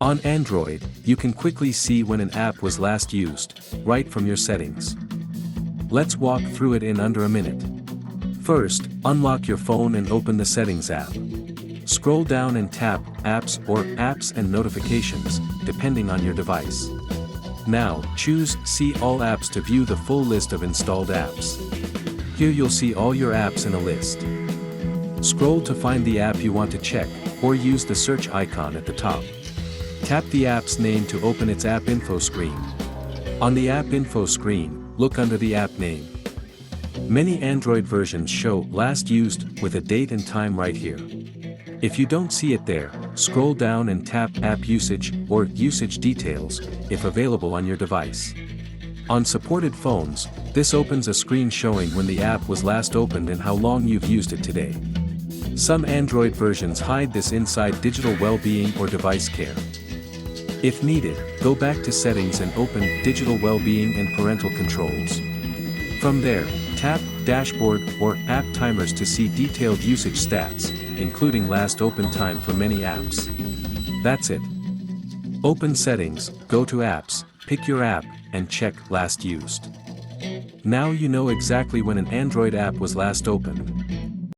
On Android, you can quickly see when an app was last used, right from your settings. Let's walk through it in under a minute. First, unlock your phone and open the Settings app. Scroll down and tap Apps or Apps and Notifications, depending on your device. Now, choose See All Apps to view the full list of installed apps. Here you'll see all your apps in a list. Scroll to find the app you want to check, or use the search icon at the top. Tap the app's name to open its App Info screen. On the App Info screen, look under the app name. Many Android versions show Last Used with a date and time right here. If you don't see it there, scroll down and tap App Usage or Usage Details, if available on your device. On supported phones, this opens a screen showing when the app was last opened and how long you've used it today. Some Android versions hide this inside Digital Wellbeing or Device Care. If needed, go back to Settings and open Digital Wellbeing and Parental Controls. From there, tap Dashboard or App Timers to see detailed usage stats, including last open time for many apps. That's it. Open Settings, go to Apps, pick your app, and check Last Used. Now you know exactly when an Android app was last opened.